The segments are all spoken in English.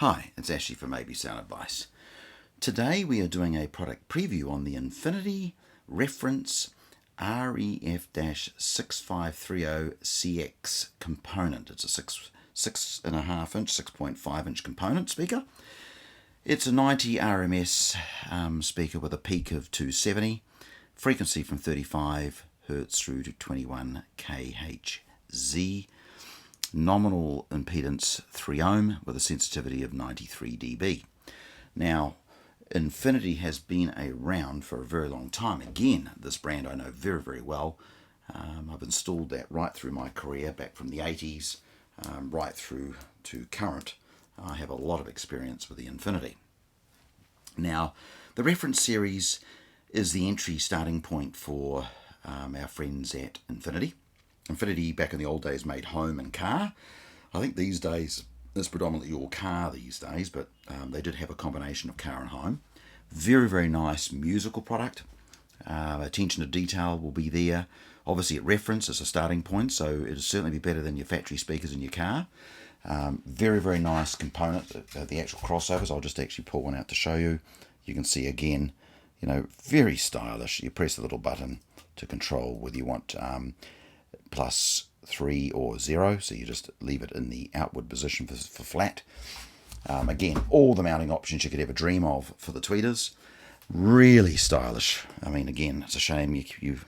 Hi, it's Ashley from AB Sound Advice. Today we are doing a product preview on the Infinity Reference REF-6530cx component. It's a 6.5 inch, 6.5 inch component speaker. It's a 90 RMS speaker with a peak of 270, frequency from 35 Hz through to 21 kHz. Nominal impedance 3 ohm with a sensitivity of 93 dB. Now, Infinity has been around for a very long time. Again, this brand I know very, very well. I've installed that right through my career, back from the 80s right through to current. I have a lot of experience with the Infinity. Now, the reference series is the entry starting point for our friends at Infinity. Infinity back in the old days made home and car. I think these days it's predominantly all car these days, but they did have a combination of car and home. Very, very nice musical product. Attention to detail will be there. Obviously at reference as a starting point, so it'll certainly be better than your factory speakers in your car. Very, very nice component. The actual crossovers, I'll just actually pull one out to show you. You can see again, very stylish. You press the little button to control whether you want +3 or 0, so you just leave it in the outward position for flat. Again, all the mounting options you could ever dream of for the tweeters. Really stylish. I mean, again, it's a shame if you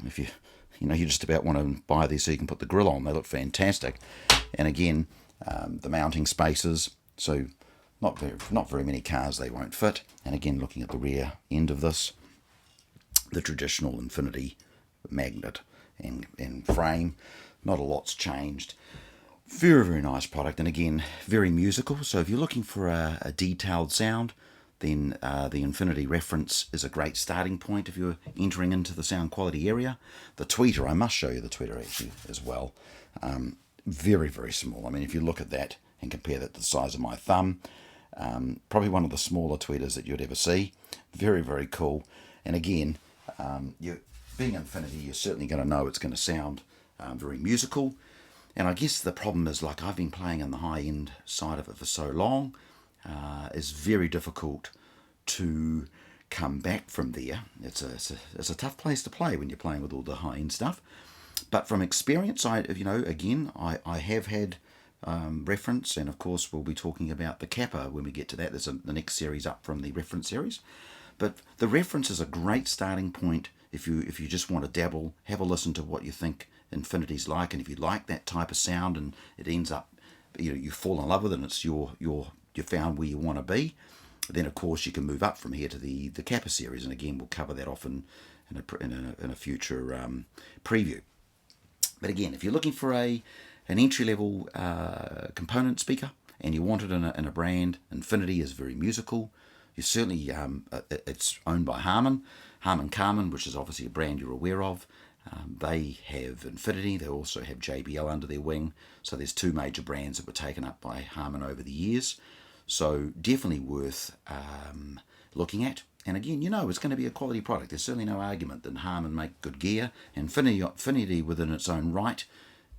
just about want to buy these so you can put the grill on. They look fantastic. And again, the mounting spaces, so not very many cars they won't fit. And again, looking at the rear end of this, the traditional Infinity magnet and frame, not a lot's changed. Very, very nice product, and again, very musical. So if you're looking for a detailed sound, then the Infinity Reference is a great starting point if you're entering into the sound quality area. The tweeter, I must show you the tweeter actually as well. Very, very small. I mean, if you look at that and compare that to the size of my thumb, probably one of the smaller tweeters that you'd ever see. Very, very cool. And again, being Infinity, you're certainly going to know it's going to sound very musical. And I guess the problem is, like I've been playing in the high-end side of it for so long, it's very difficult to come back from there. It's a tough place to play when you're playing with all the high-end stuff. But from experience, I have had reference, and of course we'll be talking about the Kappa when we get to that. There's the next series up from the reference series. But the reference is a great starting point if you just want to dabble, have a listen to what you think Infinity's like, and if you like that type of sound and it ends up, you fall in love with it and it's you're found where you want to be, then of course you can move up from here to the Kappa series, and again we'll cover that off in a future preview. But again, if you're looking for an entry-level component speaker and you want it in a brand, Infinity is very musical. You certainly, it's owned by Harman Kardon, which is obviously a brand you're aware of. They have Infinity. They also have JBL under their wing. So there's two major brands that were taken up by Harman over the years. So definitely worth looking at. And again, it's going to be a quality product. There's certainly no argument that Harman make good gear. Infinity within its own right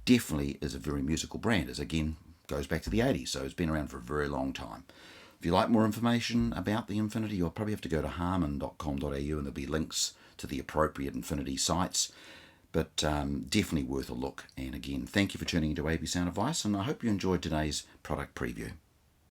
definitely is a very musical brand. As again, goes back to the 80s. So it's been around for a very long time. If you like more information about the Infinity, you'll probably have to go to harman.com.au and there'll be links to the appropriate Infinity sites. But definitely worth a look. And again, thank you for tuning into AB Sound Advice, and I hope you enjoyed today's product preview.